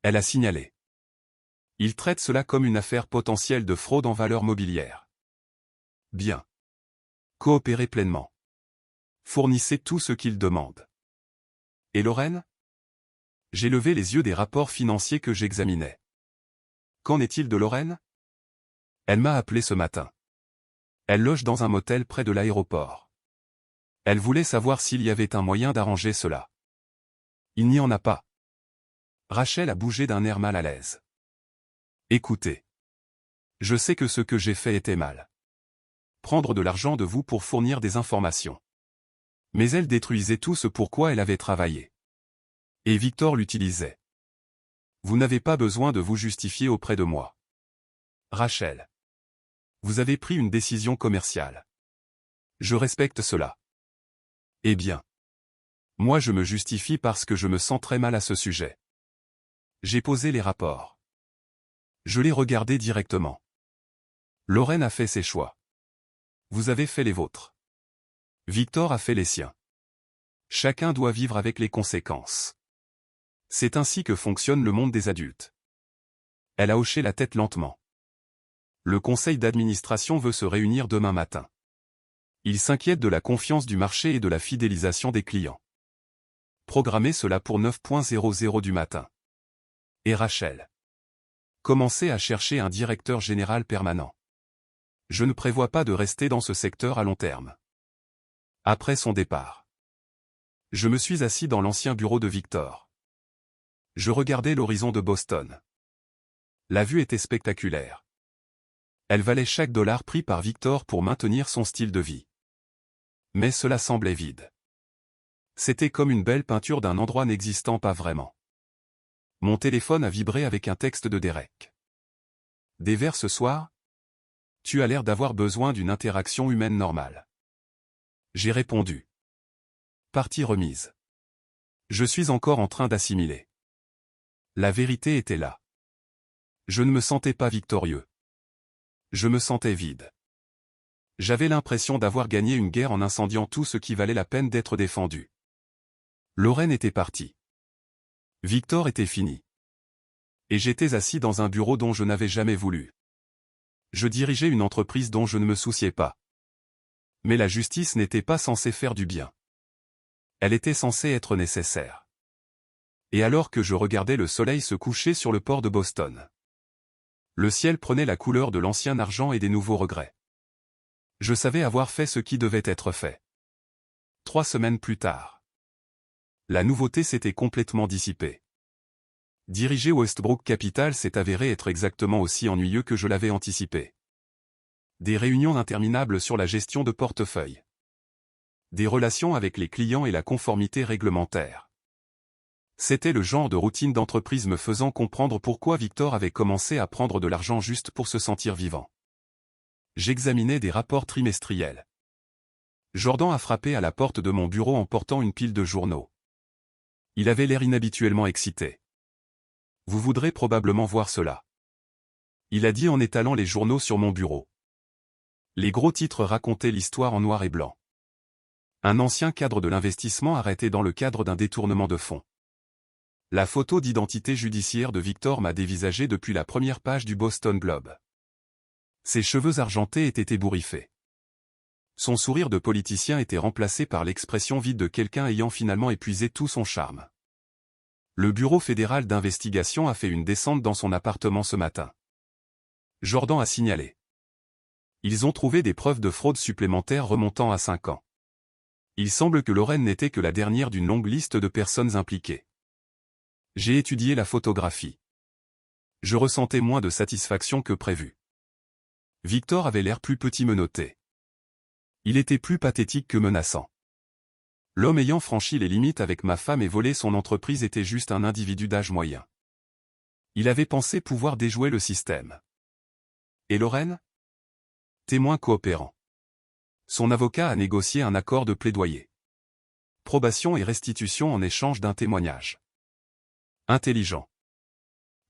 Elle a signalé. Il traite cela comme une affaire potentielle de fraude en valeurs mobilières. Bien. Coopérez pleinement. Fournissez tout ce qu'il demande. Et Lorraine? J'ai levé les yeux des rapports financiers que j'examinais. Qu'en est-il de Lorraine? Elle m'a appelé ce matin. Elle loge dans un motel près de l'aéroport. Elle voulait savoir s'il y avait un moyen d'arranger cela. Il n'y en a pas. Rachel a bougé d'un air mal à l'aise. Écoutez. Je sais que ce que j'ai fait était mal. Prendre de l'argent de vous pour fournir des informations. Mais elle détruisait tout ce pour quoi elle avait travaillé. Et Victor l'utilisait. Vous n'avez pas besoin de vous justifier auprès de moi. Rachel. Vous avez pris une décision commerciale. Je respecte cela. Eh bien. Moi je me justifie parce que je me sens très mal à ce sujet. J'ai posé les rapports. Je les regardais directement. Lorraine a fait ses choix. Vous avez fait les vôtres. Victor a fait les siens. Chacun doit vivre avec les conséquences. C'est ainsi que fonctionne le monde des adultes. Elle a hoché la tête lentement. Le conseil d'administration veut se réunir demain matin. Il s'inquiète de la confiance du marché et de la fidélisation des clients. Programmez cela pour 9.00 du matin. Et Rachel. Commencez à chercher un directeur général permanent. Je ne prévois pas de rester dans ce secteur à long terme. Après son départ. Je me suis assis dans l'ancien bureau de Victor. Je regardais l'horizon de Boston. La vue était spectaculaire. Elle valait chaque dollar pris par Victor pour maintenir son style de vie. Mais cela semblait vide. C'était comme une belle peinture d'un endroit n'existant pas vraiment. Mon téléphone a vibré avec un texte de Derek. Des verres ce soir? Tu as l'air d'avoir besoin d'une interaction humaine normale. J'ai répondu. Partie remise. Je suis encore en train d'assimiler. La vérité était là. Je ne me sentais pas victorieux. Je me sentais vide. J'avais l'impression d'avoir gagné une guerre en incendiant tout ce qui valait la peine d'être défendu. Lorraine était partie. Victor était fini. Et j'étais assis dans un bureau dont je n'avais jamais voulu. Je dirigeais une entreprise dont je ne me souciais pas. Mais la justice n'était pas censée faire du bien. Elle était censée être nécessaire. Et alors que je regardais le soleil se coucher sur le port de Boston. Le ciel prenait la couleur de l'ancien argent et des nouveaux regrets. Je savais avoir fait ce qui devait être fait. 3 semaines plus tard. La nouveauté s'était complètement dissipée. Diriger Westbrook Capital s'est avéré être exactement aussi ennuyeux que je l'avais anticipé. Des réunions interminables sur la gestion de portefeuille. Des relations avec les clients et la conformité réglementaire. C'était le genre de routine d'entreprise me faisant comprendre pourquoi Victor avait commencé à prendre de l'argent juste pour se sentir vivant. J'examinais des rapports trimestriels. Jordan a frappé à la porte de mon bureau en portant une pile de journaux. Il avait l'air inhabituellement excité. Vous voudrez probablement voir cela. Il a dit en étalant les journaux sur mon bureau. Les gros titres racontaient l'histoire en noir et blanc. Un ancien cadre de l'investissement arrêté dans le cadre d'un détournement de fonds. La photo d'identité judiciaire de Victor m'a dévisagé depuis la première page du Boston Globe. Ses cheveux argentés étaient ébouriffés. Son sourire de politicien était remplacé par l'expression vide de quelqu'un ayant finalement épuisé tout son charme. Le Bureau fédéral d'investigation a fait une descente dans son appartement ce matin. Jordan a signalé. Ils ont trouvé des preuves de fraude supplémentaires remontant à 5 ans. Il semble que Lorraine n'était que la dernière d'une longue liste de personnes impliquées. J'ai étudié la photographie. Je ressentais moins de satisfaction que prévu. Victor avait l'air plus petit menotté. Il était plus pathétique que menaçant. L'homme ayant franchi les limites avec ma femme et volé son entreprise était juste un individu d'âge moyen. Il avait pensé pouvoir déjouer le système. Et Lorraine? Témoin coopérant. Son avocat a négocié un accord de plaidoyer. Probation et restitution en échange d'un témoignage. Intelligent.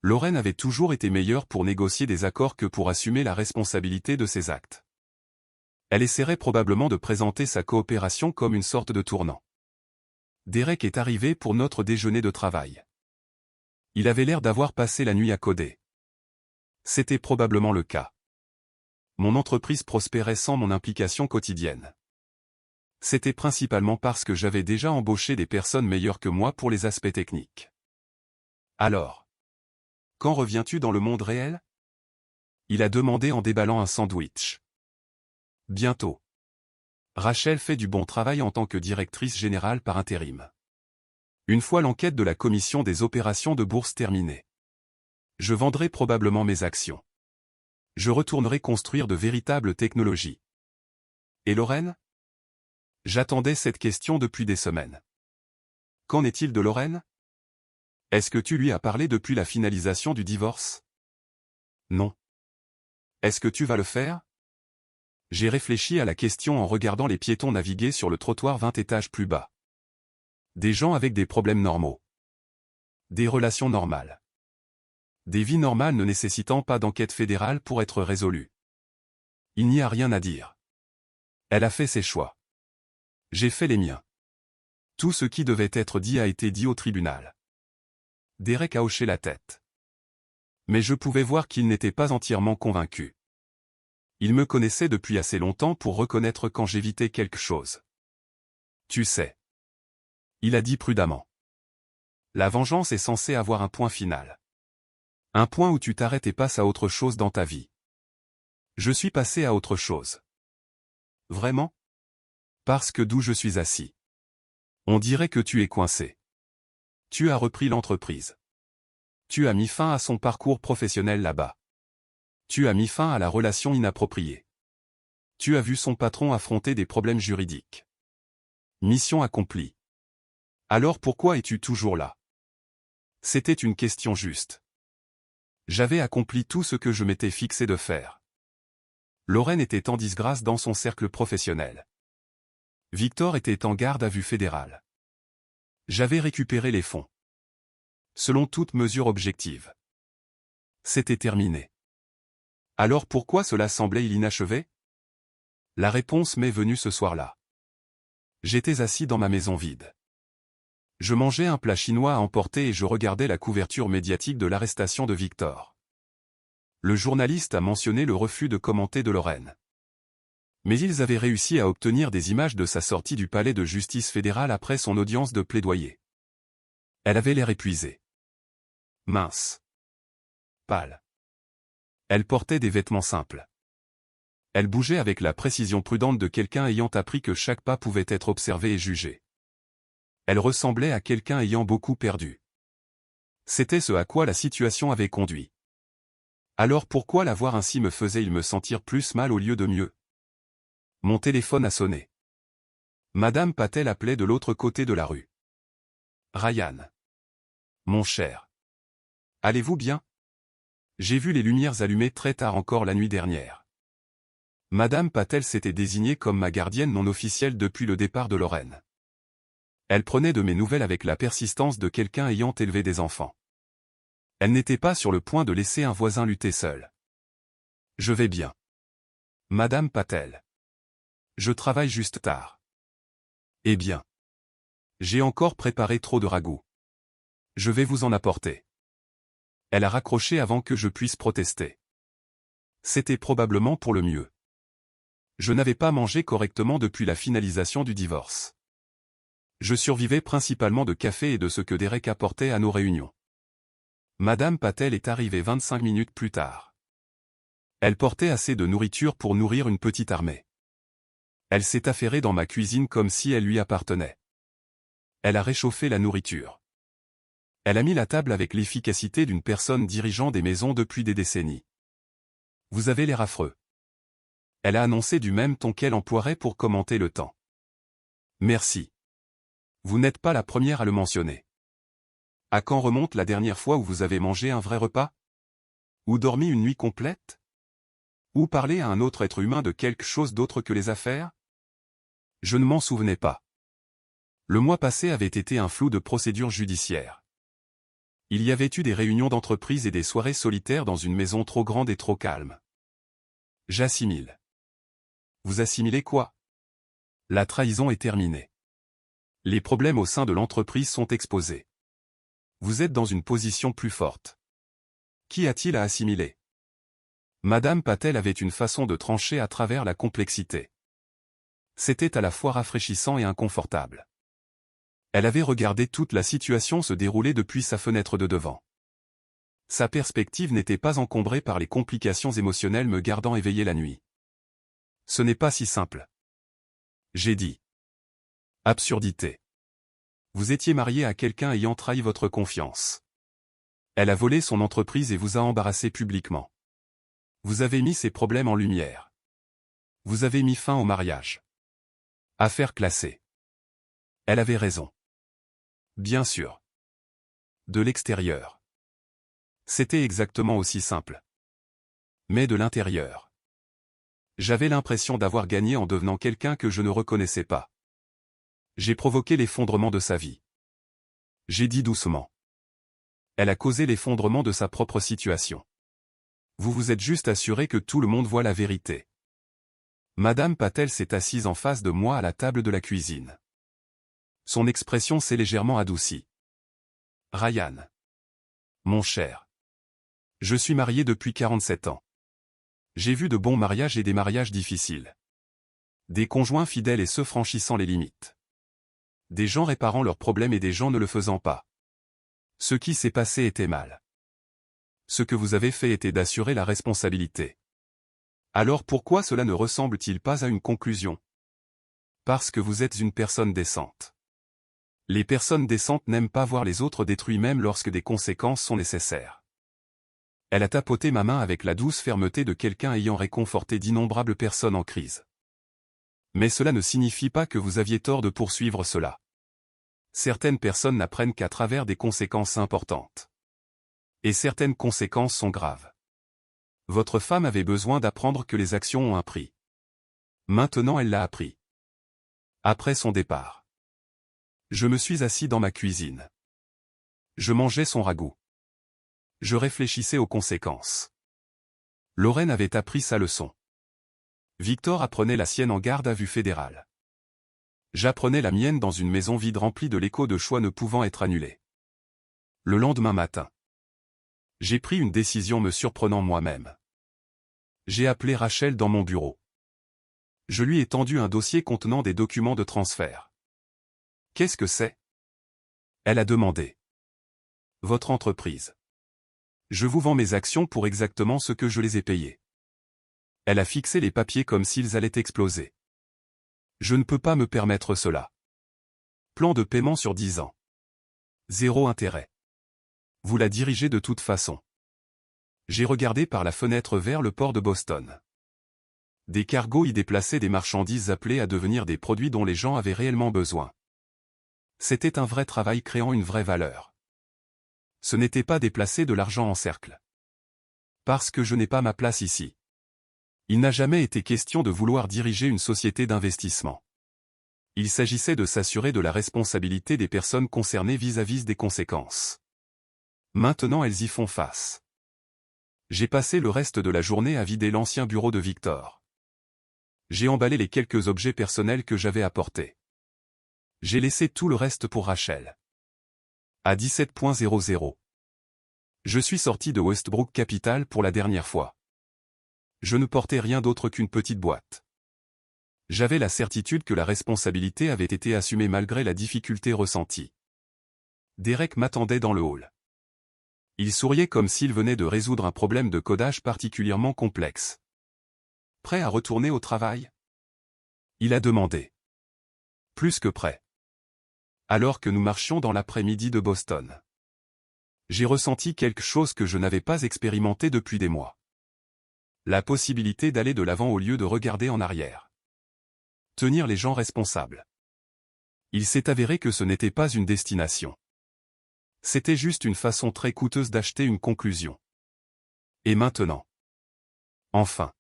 Lorraine avait toujours été meilleure pour négocier des accords que pour assumer la responsabilité de ses actes. Elle essaierait probablement de présenter sa coopération comme une sorte de tournant. Derek est arrivé pour notre déjeuner de travail. Il avait l'air d'avoir passé la nuit à coder. C'était probablement le cas. Mon entreprise prospérait sans mon implication quotidienne. C'était principalement parce que j'avais déjà embauché des personnes meilleures que moi pour les aspects techniques. Alors, quand reviens-tu dans le monde réel? Il a demandé en déballant un sandwich. Bientôt. Rachel fait du bon travail en tant que directrice générale par intérim. Une fois l'enquête de la commission des opérations de bourse terminée, je vendrai probablement mes actions. Je retournerai construire de véritables technologies. Et Lorraine? J'attendais cette question depuis des semaines. Qu'en est-il de Lorraine? Est-ce que tu lui as parlé depuis la finalisation du divorce? Non. Est-ce que tu vas le faire? J'ai réfléchi à la question en regardant les piétons naviguer sur le trottoir 20 étages plus bas. Des gens avec des problèmes normaux. Des relations normales. Des vies normales ne nécessitant pas d'enquête fédérale pour être résolues. Il n'y a rien à dire. Elle a fait ses choix. J'ai fait les miens. Tout ce qui devait être dit a été dit au tribunal. Derek a hoché la tête. Mais je pouvais voir qu'il n'était pas entièrement convaincu. Il me connaissait depuis assez longtemps pour reconnaître quand j'évitais quelque chose. Tu sais. Il a dit prudemment. La vengeance est censée avoir un point final. Un point où tu t'arrêtes et passes à autre chose dans ta vie. Je suis passé à autre chose. Vraiment? Parce que d'où je suis assis. On dirait que tu es coincé. Tu as repris l'entreprise. Tu as mis fin à son parcours professionnel là-bas. Tu as mis fin à la relation inappropriée. Tu as vu son patron affronter des problèmes juridiques. Mission accomplie. Alors pourquoi es-tu toujours là? C'était une question juste. J'avais accompli tout ce que je m'étais fixé de faire. Lorraine était en disgrâce dans son cercle professionnel. Victor était en garde à vue fédérale. J'avais récupéré les fonds. Selon toute mesure objective. C'était terminé. Alors pourquoi cela semblait inachevé? La réponse m'est venue ce soir-là. J'étais assis dans ma maison vide. Je mangeais un plat chinois à emporter et je regardais la couverture médiatique de l'arrestation de Victor. Le journaliste a mentionné le refus de commenter de Lorraine. Mais ils avaient réussi à obtenir des images de sa sortie du palais de justice fédérale après son audience de plaidoyer. Elle avait l'air épuisée. Mince. Pâle. Elle portait des vêtements simples. Elle bougeait avec la précision prudente de quelqu'un ayant appris que chaque pas pouvait être observé et jugé. Elle ressemblait à quelqu'un ayant beaucoup perdu. C'était ce à quoi la situation avait conduit. Alors pourquoi la voir ainsi me faisait-il me sentir plus mal au lieu de mieux? Mon téléphone a sonné. Madame Patel appelait de l'autre côté de la rue. Ryan. Mon cher. Allez-vous bien? J'ai vu les lumières allumées très tard encore la nuit dernière. Madame Patel s'était désignée comme ma gardienne non officielle depuis le départ de Lorraine. Elle prenait de mes nouvelles avec la persistance de quelqu'un ayant élevé des enfants. Elle n'était pas sur le point de laisser un voisin lutter seul. Je vais bien. Madame Patel. Je travaille juste tard. Eh bien. J'ai encore préparé trop de ragoût. Je vais vous en apporter. Elle a raccroché avant que je puisse protester. C'était probablement pour le mieux. Je n'avais pas mangé correctement depuis la finalisation du divorce. Je survivais principalement de café et de ce que Derek apportait à nos réunions. Madame Patel est arrivée 25 minutes plus tard. Elle portait assez de nourriture pour nourrir une petite armée. Elle s'est affairée dans ma cuisine comme si elle lui appartenait. Elle a réchauffé la nourriture. Elle a mis la table avec l'efficacité d'une personne dirigeant des maisons depuis des décennies. Vous avez l'air affreux. Elle a annoncé du même ton qu'elle emploierait pour commenter le temps. Merci. Vous n'êtes pas la première à le mentionner. À quand remonte la dernière fois où vous avez mangé un vrai repas? Ou dormi une nuit complète? Ou parlé à un autre être humain de quelque chose d'autre que les affaires? Je ne m'en souvenais pas. Le mois passé avait été un flou de procédures judiciaires. Il y avait eu des réunions d'entreprise et des soirées solitaires dans une maison trop grande et trop calme. J'assimile. Vous assimilez quoi? La trahison est terminée. Les problèmes au sein de l'entreprise sont exposés. Vous êtes dans une position plus forte. Qu'y a-t-il à assimiler? Madame Patel avait une façon de trancher à travers la complexité. C'était à la fois rafraîchissant et inconfortable. Elle avait regardé toute la situation se dérouler depuis sa fenêtre de devant. Sa perspective n'était pas encombrée par les complications émotionnelles me gardant éveillé la nuit. Ce n'est pas si simple. J'ai dit. Absurdité. Vous étiez marié à quelqu'un ayant trahi votre confiance. Elle a volé son entreprise et vous a embarrassé publiquement. Vous avez mis ses problèmes en lumière. Vous avez mis fin au mariage. Affaire classée. Elle avait raison. Bien sûr. De l'extérieur. C'était exactement aussi simple. Mais de l'intérieur. J'avais l'impression d'avoir gagné en devenant quelqu'un que je ne reconnaissais pas. J'ai provoqué l'effondrement de sa vie. J'ai dit doucement. Elle a causé l'effondrement de sa propre situation. Vous vous êtes juste assuré que tout le monde voit la vérité. Madame Patel s'est assise en face de moi à la table de la cuisine. Son expression s'est légèrement adoucie. Ryan. Mon cher. Je suis marié depuis 47 ans. J'ai vu de bons mariages et des mariages difficiles. Des conjoints fidèles et ceux franchissant les limites. Des gens réparant leurs problèmes et des gens ne le faisant pas. Ce qui s'est passé était mal. Ce que vous avez fait était d'assurer la responsabilité. Alors pourquoi cela ne ressemble-t-il pas à une conclusion? Parce que vous êtes une personne décente. Les personnes décentes n'aiment pas voir les autres détruits même lorsque des conséquences sont nécessaires. Elle a tapoté ma main avec la douce fermeté de quelqu'un ayant réconforté d'innombrables personnes en crise. Mais cela ne signifie pas que vous aviez tort de poursuivre cela. Certaines personnes n'apprennent qu'à travers des conséquences importantes. Et certaines conséquences sont graves. Votre femme avait besoin d'apprendre que les actions ont un prix. Maintenant elle l'a appris. Après son départ. Je me suis assis dans ma cuisine. Je mangeais son ragoût. Je réfléchissais aux conséquences. Lorraine avait appris sa leçon. Victor apprenait la sienne en garde à vue fédérale. J'apprenais la mienne dans une maison vide remplie de l'écho de choix ne pouvant être annulés. Le lendemain matin. J'ai pris une décision me surprenant moi-même. J'ai appelé Rachel dans mon bureau. Je lui ai tendu un dossier contenant des documents de transfert. Qu'est-ce que c'est? Elle a demandé. Votre entreprise. Je vous vends mes actions pour exactement ce que je les ai payées. Elle a fixé les papiers comme s'ils allaient exploser. Je ne peux pas me permettre cela. Plan de paiement sur 10 ans. 0 intérêt. Vous la dirigez de toute façon. J'ai regardé par la fenêtre vers le port de Boston. Des cargos y déplaçaient des marchandises appelées à devenir des produits dont les gens avaient réellement besoin. C'était un vrai travail créant une vraie valeur. Ce n'était pas déplacer de l'argent en cercle. Parce que je n'ai pas ma place ici. Il n'a jamais été question de vouloir diriger une société d'investissement. Il s'agissait de s'assurer de la responsabilité des personnes concernées vis-à-vis des conséquences. Maintenant elles y font face. J'ai passé le reste de la journée à vider l'ancien bureau de Victor. J'ai emballé les quelques objets personnels que j'avais apportés. J'ai laissé tout le reste pour Rachel. À 17.00. Je suis sorti de Westbrook Capital pour la dernière fois. Je ne portais rien d'autre qu'une petite boîte. J'avais la certitude que la responsabilité avait été assumée malgré la difficulté ressentie. Derek m'attendait dans le hall. Il souriait comme s'il venait de résoudre un problème de codage particulièrement complexe. Prêt à retourner au travail? Il a demandé. Plus que prêt. Alors que nous marchions dans l'après-midi de Boston. J'ai ressenti quelque chose que je n'avais pas expérimenté depuis des mois. La possibilité d'aller de l'avant au lieu de regarder en arrière. Tenir les gens responsables. Il s'est avéré que ce n'était pas une destination. C'était juste une façon très coûteuse d'acheter une conclusion. Et maintenant. Enfin.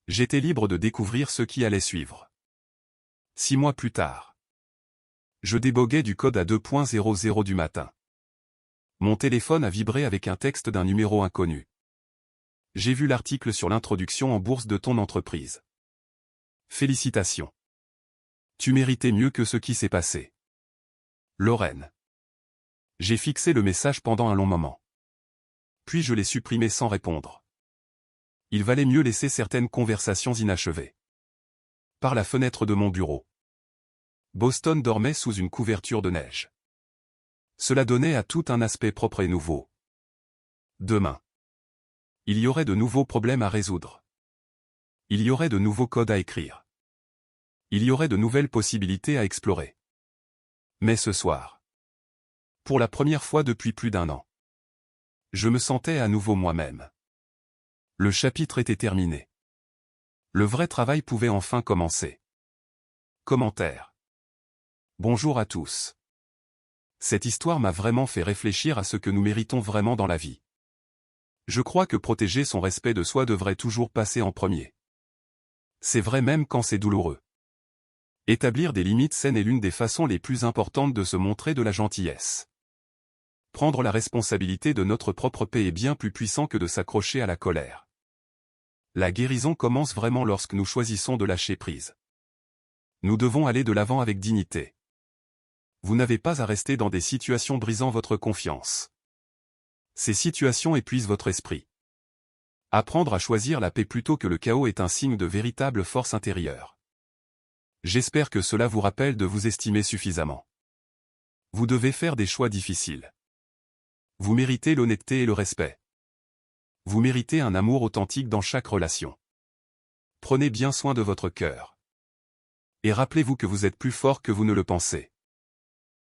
J'étais libre de découvrir ce qui allait suivre. 6 mois plus tard. Je déboguais du code à 2.00 du matin. Mon téléphone a vibré avec un texte d'un numéro inconnu. J'ai vu l'article sur l'introduction en bourse de ton entreprise. Félicitations. Tu méritais mieux que ce qui s'est passé. Lorraine. J'ai fixé le message pendant un long moment. Puis je l'ai supprimé sans répondre. Il valait mieux laisser certaines conversations inachevées. Par la fenêtre de mon bureau. Boston dormait sous une couverture de neige. Cela donnait à tout un aspect propre et nouveau. Demain. Il y aurait de nouveaux problèmes à résoudre. Il y aurait de nouveaux codes à écrire. Il y aurait de nouvelles possibilités à explorer. Mais ce soir. Pour la première fois depuis plus d'1 an. Je me sentais à nouveau moi-même. Le chapitre était terminé. Le vrai travail pouvait enfin commencer. Commentaire. Bonjour à tous. Cette histoire m'a vraiment fait réfléchir à ce que nous méritons vraiment dans la vie. Je crois que protéger son respect de soi devrait toujours passer en premier. C'est vrai même quand c'est douloureux. Établir des limites saines est l'une des façons les plus importantes de se montrer de la gentillesse. Prendre la responsabilité de notre propre paix est bien plus puissant que de s'accrocher à la colère. La guérison commence vraiment lorsque nous choisissons de lâcher prise. Nous devons aller de l'avant avec dignité. Vous n'avez pas à rester dans des situations brisant votre confiance. Ces situations épuisent votre esprit. Apprendre à choisir la paix plutôt que le chaos est un signe de véritable force intérieure. J'espère que cela vous rappelle de vous estimer suffisamment. Vous devez faire des choix difficiles. Vous méritez l'honnêteté et le respect. Vous méritez un amour authentique dans chaque relation. Prenez bien soin de votre cœur. Et rappelez-vous que vous êtes plus fort que vous ne le pensez.